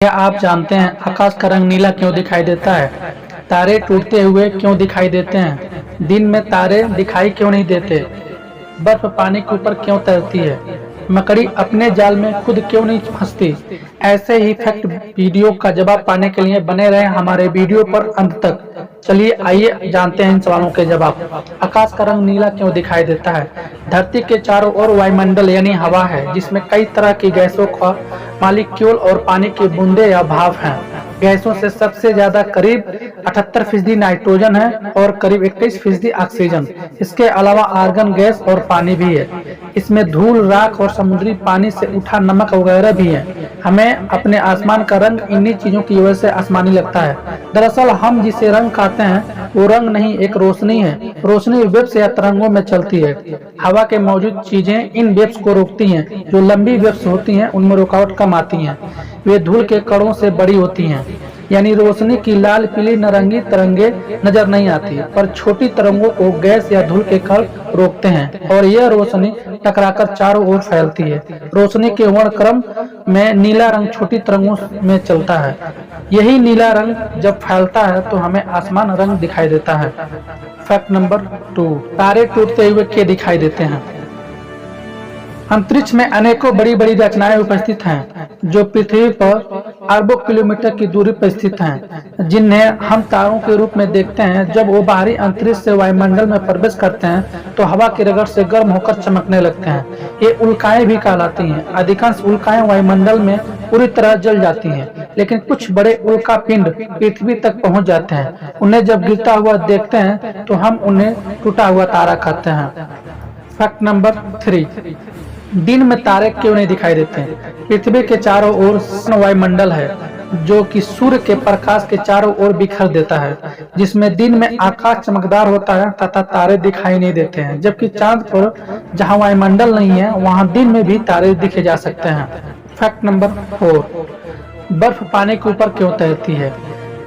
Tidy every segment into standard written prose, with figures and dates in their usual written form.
क्या आप जानते हैं आकाश का रंग नीला क्यों दिखाई देता है? तारे टूटते हुए क्यों दिखाई देते हैं? दिन में तारे दिखाई क्यों नहीं देते? बर्फ पानी के ऊपर क्यों तैरती है? मकड़ी अपने जाल में खुद क्यों नहीं फंसती? ऐसे ही फैक्ट वीडियो का जवाब पाने के लिए बने रहे हमारे वीडियो पर अंत तक। चलिए आइए जानते हैं इन सवालों के जवाब। आकाश का रंग नीला क्यों दिखाई देता है? धरती के चारों ओर वायुमंडल यानी हवा है, जिसमें कई तरह की गैसों का मॉलिक्यूल और पानी की बूंदे या भाप हैं। गैसों से सबसे ज्यादा करीब 78% नाइट्रोजन है और करीब 21% ऑक्सीजन। इसके अलावा आर्गन गैस और पानी भी है। इसमें धूल, राख और समुद्री पानी से उठा नमक वगैरह भी है। हमें अपने आसमान का रंग इन्हीं चीजों की वजह से आसमानी लगता है। दरअसल हम जिसे रंग कहते हैं वो रंग नहीं, एक रोशनी है। रोशनी वेव्स या तरंगों में चलती है। हवा के मौजूद चीजें इन वेव्स को रोकती हैं। जो लंबी वेव्स होती हैं उनमें रुकावट कम आती है। वे धूल के कणों से बड़ी होती हैं, यानी रोशनी की लाल, पीली, नारंगी तरंगे नजर नहीं आती, पर छोटी तरंगों को गैस या धूल के कण रोकते हैं और यह रोशनी टकराकर चारों ओर फैलती है। रोशनी के वर्णक्रम में नीला रंग छोटी तरंगों में चलता है। यही नीला रंग जब फैलता है तो हमें आसमान रंग दिखाई देता है। फैक्ट नंबर 2, तारे टूटते हुए क्यों दिखाई देते हैं? अंतरिक्ष में अनेकों बड़ी बड़ी रचनाएं उपस्थित हैं जो पृथ्वी पर अरबों किलोमीटर की दूरी पर स्थित हैं, जिन्हें हम तारों के रूप में देखते हैं। जब वो बाहरी अंतरिक्ष से वायुमंडल में प्रवेश करते हैं तो हवा की रगड़ से गर्म होकर चमकने लगते हैं। ये उल्काएं भी कहलाती हैं। अधिकांश उल्काएं वायुमंडल में पूरी तरह जल जाती हैं, लेकिन कुछ बड़े उल्का पिंड पृथ्वी तक पहुंच जाते हैं। उन्हें जब गिरता हुआ देखते हैं तो हम उन्हें टूटा हुआ तारा कहते हैं। फैक्ट नंबर 3, दिन में तारे क्यों नहीं दिखाई देते? पृथ्वी के चारों ओर वायुमंडल है जो कि सूर्य के प्रकाश के चारों ओर बिखर देता है, जिसमें दिन में आकाश चमकदार होता है तथा तारे दिखाई नहीं देते हैं। जबकि चांद पर जहां वायुमंडल नहीं है वहां दिन में भी तारे दिखे जा सकते हैं। फैक्ट नंबर 4, बर्फ पानी के ऊपर क्यों तैरती है?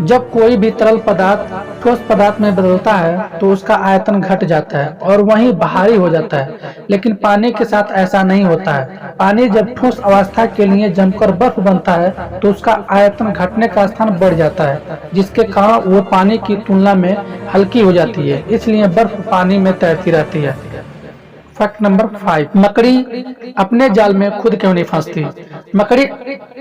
जब कोई भी तरल पदार्थ ठोस पदार्थ में बदलता है तो उसका आयतन घट जाता है और वहीं भारी हो जाता है, लेकिन पानी के साथ ऐसा नहीं होता है। पानी जब ठोस अवस्था के लिए जमकर बर्फ बनता है तो उसका आयतन घटने का स्थान बढ़ जाता है, जिसके कारण वो पानी की तुलना में हल्की हो जाती है। इसलिए बर्फ पानी में तैरती रहती है। फैक्ट नंबर 5, मकड़ी अपने जाल में खुद क्यों नहीं फंसती? मकड़ी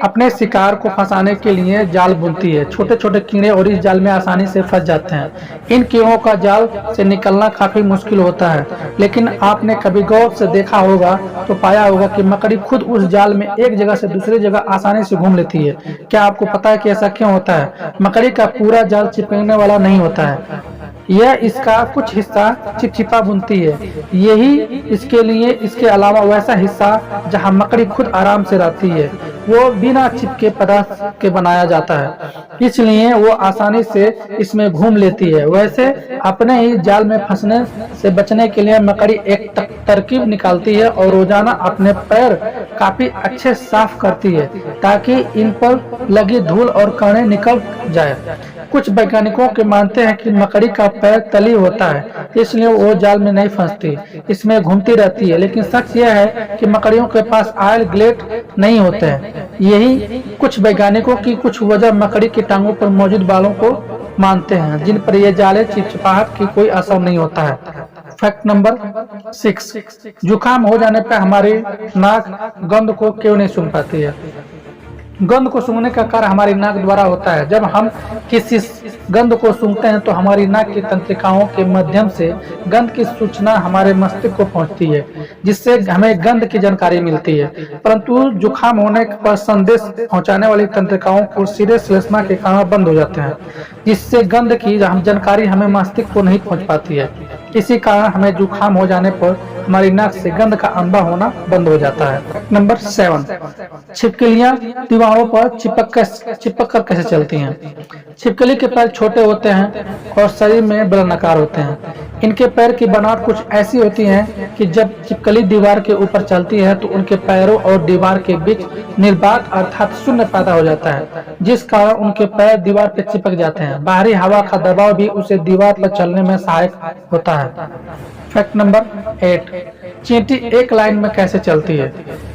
अपने शिकार को फंसाने के लिए जाल बुनती है। छोटे छोटे कीड़े और इस जाल में आसानी से फंस जाते हैं। इन कीड़ों का जाल से निकलना काफी मुश्किल होता है, लेकिन आपने कभी गौर से देखा होगा तो पाया होगा कि मकड़ी खुद उस जाल में एक जगह से दूसरी जगह आसानी से घूम लेती है। क्या आपको पता है कि ऐसा क्यों होता है? मकड़ी का पूरा जाल चिपकने वाला नहीं होता है। यह इसका कुछ हिस्सा चिपचिपा बुनती है। यही इसके लिए इसके अलावा वैसा हिस्सा जहां मकड़ी खुद आराम से रहती है वो बिना चिपके पदार्थ के बनाया जाता है, इसलिए वो आसानी से इसमें घूम लेती है। वैसे अपने ही जाल में फंसने से बचने के लिए मकड़ी एक तरकीब निकालती है और रोजाना अपने पैर काफी अच्छे साफ करती है ताकि इन पर लगी धूल और कणे निकल जाए। कुछ वैज्ञानिकों के मानते हैं कि मकड़ी का पैर तली होता है, इसलिए वो जाल में नहीं फंसती, इसमें घूमती रहती है। लेकिन सच यह है कि मकड़ियों के पास आयल ग्लैंड नहीं होते हैं। यही कुछ वैज्ञानिकों की कुछ वजह मकड़ी की टांगों पर मौजूद बालों को मानते हैं, जिन पर यह जाले चिपचिपाहट की कोई असर नहीं होता है। फैक्ट नंबर 6, जुकाम हो जाने पर हमारी नाक गंध को क्यों नहीं सूंघ पाती है? गंध को सूंघने का कार्य हमारी नाक द्वारा होता है। जब हम किसी गंध को सूंघते हैं तो हमारी नाक की तंत्रिकाओं के माध्यम से गंध की सूचना हमारे मस्तिष्क को पहुंचती है, जिससे हमें गंध की जानकारी मिलती है। परंतु जुकाम होने पर संदेश पहुंचाने वाली तंत्रिकाओं को सिरे श्लेष्मा के कारण बंद हो जाते हैं, जिससे गंध की जानकारी हमें मस्तिष्क को नहीं पहुंच पाती है। इसी कारण हमें जुकाम हो जाने पर हमारी नाक से गंध का अनुभव होना बंद हो जाता है। नंबर 7, छिपकलियां दीवारों पर चिपक कर कैसे चलती हैं? छिपकली के पैर छोटे होते हैं और शरीर में बेलनाकार होते हैं। इनके पैर की बनावट कुछ ऐसी होती है कि जब छिपकली दीवार के ऊपर चलती है तो उनके पैरों और दीवार के बीच निर्बाध अर्थात शून्य पैदा हो जाता है, जिस कारण उनके पैर दीवार पर चिपक जाते हैं। बाहरी हवा का दबाव भी उसे दीवार पर चलने में सहायक होता है। फैक्ट नंबर 8, चींटी एक लाइन में कैसे चलती है?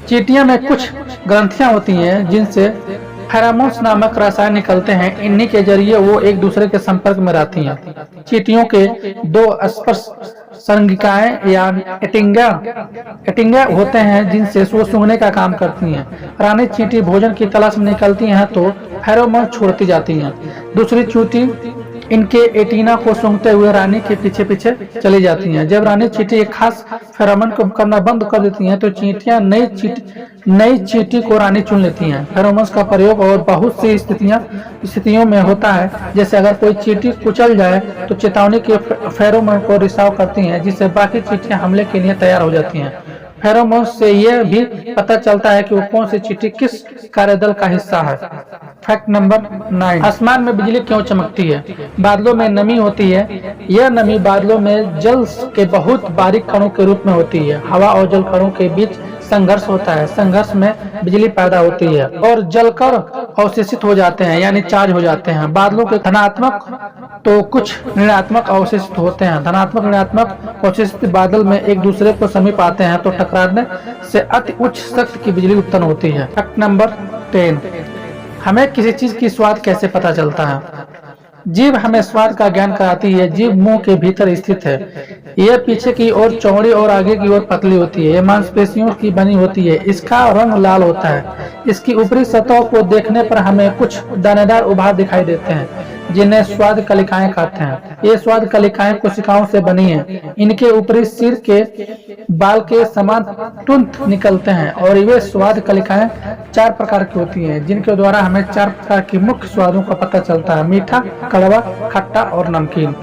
चींटियों में कुछ ग्रंथियां होती हैं जिनसे फेरोमोन्स नामक रसायन निकलते हैं, इन्हीं के जरिए वो एक दूसरे के संपर्क में रहती हैं। चींटियों के दो स्पर्श संगिकाएं या एटिंगा होते हैं जिनसे वो सूंघने का काम करती हैं। रानी चींटी भोजन की तलाश में निकलती हैं तो फेरोमोन छोड़ती जाती हैं। दूसरी चींटी इनके एटीना को सूंघते हुए रानी के पीछे पीछे चली जाती हैं। जब रानी चींटी एक खास फेरोमोन को करना बंद कर देती हैं तो चींटियां नई चींटी को रानी चुन लेती हैं। फेरोमोन्स का प्रयोग और बहुत सी स्थितियों में होता है, जैसे अगर कोई चींटी कुचल जाए तो चेतावनी के फेरोमोन को रिसाव करती हैं, जिससे बाकी चींटियां हमले के लिए तैयार हो जाती हैं। फेरोमोन्स से यह भी पता चलता है कि वो कौन सी चींटी किस कार्यदल का हिस्सा है। फैक्ट नंबर 9, आसमान में बिजली क्यों चमकती है? बादलों में नमी होती है। यह नमी बादलों में जल के बहुत बारीक कणों के रूप में होती है। हवा और जल कणों के बीच संघर्ष होता है। संघर्ष में बिजली पैदा होती है और जलकर अवशोषित हो जाते हैं, यानी चार्ज हो जाते हैं। बादलों के धनात्मक तो कुछ ऋणात्मक अवशोषित होते हैं। धनात्मक ऋणात्मक अवशोषित बादल में एक दूसरे को समीप आते हैं तो टकराने से अति उच्च शक्ति की बिजली उत्पन्न होती है। फैक्ट नंबर 10, हमें किसी चीज की स्वाद कैसे पता चलता है? जीभ हमें स्वाद का ज्ञान कराती है। जीभ मुंह के भीतर स्थित है। यह पीछे की ओर चौड़ी और आगे की ओर पतली होती है। यह मांसपेशियों की बनी होती है। इसका रंग लाल होता है। इसकी ऊपरी सतह को देखने पर हमें कुछ दानेदार उभार दिखाई देते हैं, जिन्हें स्वाद कलिकाएं कहते हैं। ये स्वाद कलिकाएं कोशिकाओं से बनी हैं। इनके ऊपरी सिर के बाल के समान तुंत निकलते हैं और वे स्वाद कलिकाएं 4 प्रकार की होती हैं, जिनके द्वारा हमें 4 प्रकार की मुख्य स्वादों का पता चलता है: मीठा, कड़वा, खट्टा और नमकीन।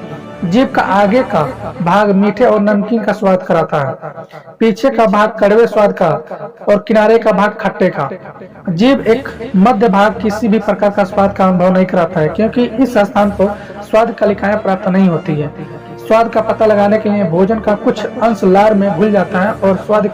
जीभ का आगे का भाग मीठे और नमकीन का स्वाद कराता है, पीछे का भाग कड़वे स्वाद का और किनारे का भाग खट्टे का। जीभ एक मध्य भाग किसी भी प्रकार का स्वाद का अनुभव नहीं कराता है, क्योंकि इस स्थान पर स्वाद कलिकाएं प्राप्त नहीं होती है। स्वाद का पता लगाने के लिए भोजन का कुछ अंश लार में घुल जाता है और स्वाद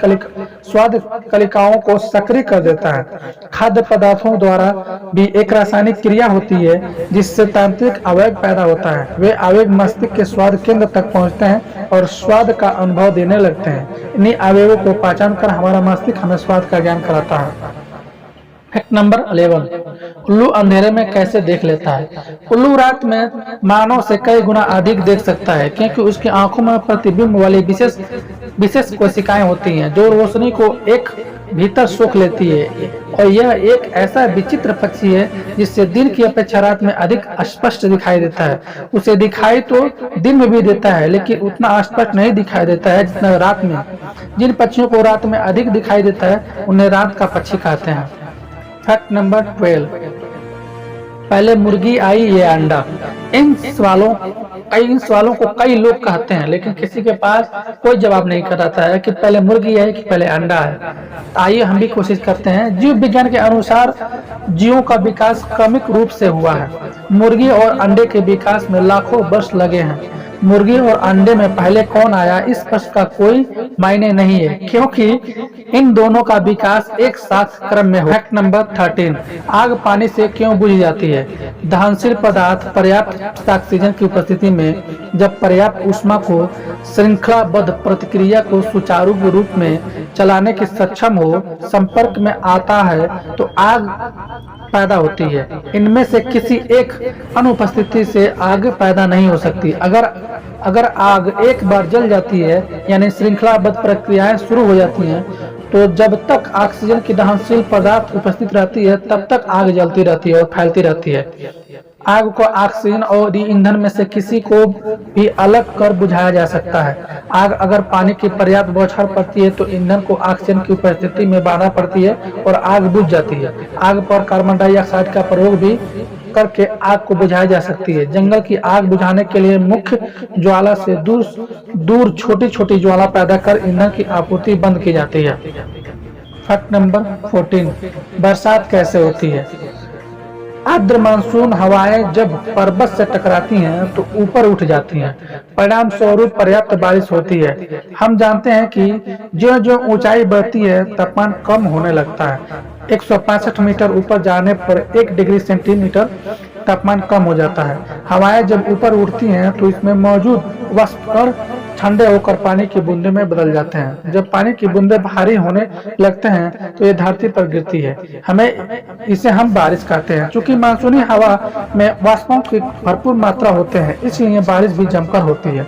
कलिकाओं को सक्रिय कर देता है। खाद्य पदार्थों द्वारा भी एक रासायनिक क्रिया होती है जिससे तांत्रिक आवेग पैदा होता है। वे आवेग मस्तिष्क के स्वाद केंद्र तक पहुंचते हैं और स्वाद का अनुभव देने लगते हैं। इन्हीं आवेगों को पहचान कर हमारा मस्तिष्क हमें स्वाद का ज्ञान कराता है। फैक्ट नंबर 11, उल्लू अंधेरे में कैसे देख लेता है? उल्लू रात में मानव से कई गुना अधिक देख सकता है, क्योंकि उसकी आंखों में प्रतिबिंब वाली विशेष कोशिकाएं होती हैं जो रोशनी को एक भीतर सोख लेती है। और यह एक ऐसा विचित्र पक्षी है जिससे दिन की अपेक्षा रात में अधिक स्पष्ट दिखाई देता है। उसे दिखाई तो दिन में भी देता है, लेकिन उतना स्पष्ट नहीं दिखाई देता है जितना रात में। जिन पक्षियों को रात में अधिक दिखाई देता है उन्हें रात का पक्षी कहते हैं। फैक्ट नंबर 12, पहले मुर्गी आई या अंडा? इन सवालों को कई लोग कहते हैं, लेकिन किसी के पास कोई जवाब नहीं कराता है कि पहले मुर्गी है कि पहले अंडा है। आइए हम भी कोशिश करते हैं। जीव विज्ञान के अनुसार जीवों का विकास क्रमिक रूप से हुआ है। मुर्गी और अंडे के विकास में लाखों वर्ष लगे हैं। मुर्गी और अंडे में पहले कौन आया इस प्रश्न का कोई मायने नहीं है, क्योंकि इन दोनों का विकास एक साथ क्रम में हो। फैक्ट नंबर 13, आग पानी से क्यों बुझ जाती है? दहनशील पदार्थ पर्याप्त ऑक्सीजन की उपस्थिति में जब पर्याप्त ऊष्मा को श्रृंखलाबद्ध प्रतिक्रिया को सुचारू रूप में चलाने के सक्षम हो संपर्क में आता है तो आग पैदा होती है। इनमें से किसी एक अनुपस्थिति से आग पैदा नहीं हो सकती। अगर आग एक बार जल जाती है, यानी श्रृंखलाबद्ध प्रक्रियाएं शुरू हो जाती हैं, तो जब तक ऑक्सीजन की दहनशील पदार्थ उपस्थित रहती है तब तक आग जलती रहती है और फैलती रहती है। आग को ऑक्सीजन और ईंधन में से किसी को भी अलग कर बुझाया जा सकता है। आग अगर पानी की पर्याप्त बौछार पड़ती है तो ईंधन को ऑक्सीजन की उपस्थिति में बाधा पड़ती है और आग बुझ जाती है। आग पर कार्बन डाइऑक्साइड का प्रयोग भी करके आग को बुझाई जा सकती है। जंगल की आग बुझाने के लिए मुख्य ज्वाला से दूर छोटी छोटी ज्वाला पैदा कर ईंधन की आपूर्ति बंद की जाती है। फैक्ट नंबर 14, बरसात कैसे होती है? आर्द्र मानसून हवाएं जब पर्वत से टकराती हैं तो ऊपर उठ जाती हैं, परिणाम स्वरूप पर्याप्त बारिश होती है। हम जानते हैं कि जो जो ऊंचाई बढ़ती है तापमान कम होने लगता है। 165 मीटर ऊपर जाने पर 1 डिग्री सेंटीमीटर तापमान कम हो जाता है। हवाएं जब ऊपर उड़ती हैं तो इसमें मौजूद वाष्प कण ठंडे होकर पानी की बूंदे में बदल जाते हैं। जब पानी की बूंदे भारी होने लगते हैं तो ये धरती पर गिरती है। इसे हम बारिश कहते हैं। चूंकि मानसूनी हवा में वाष्पों की भरपूर मात्रा होते हैं, इसलिए बारिश भी जमकर होती है।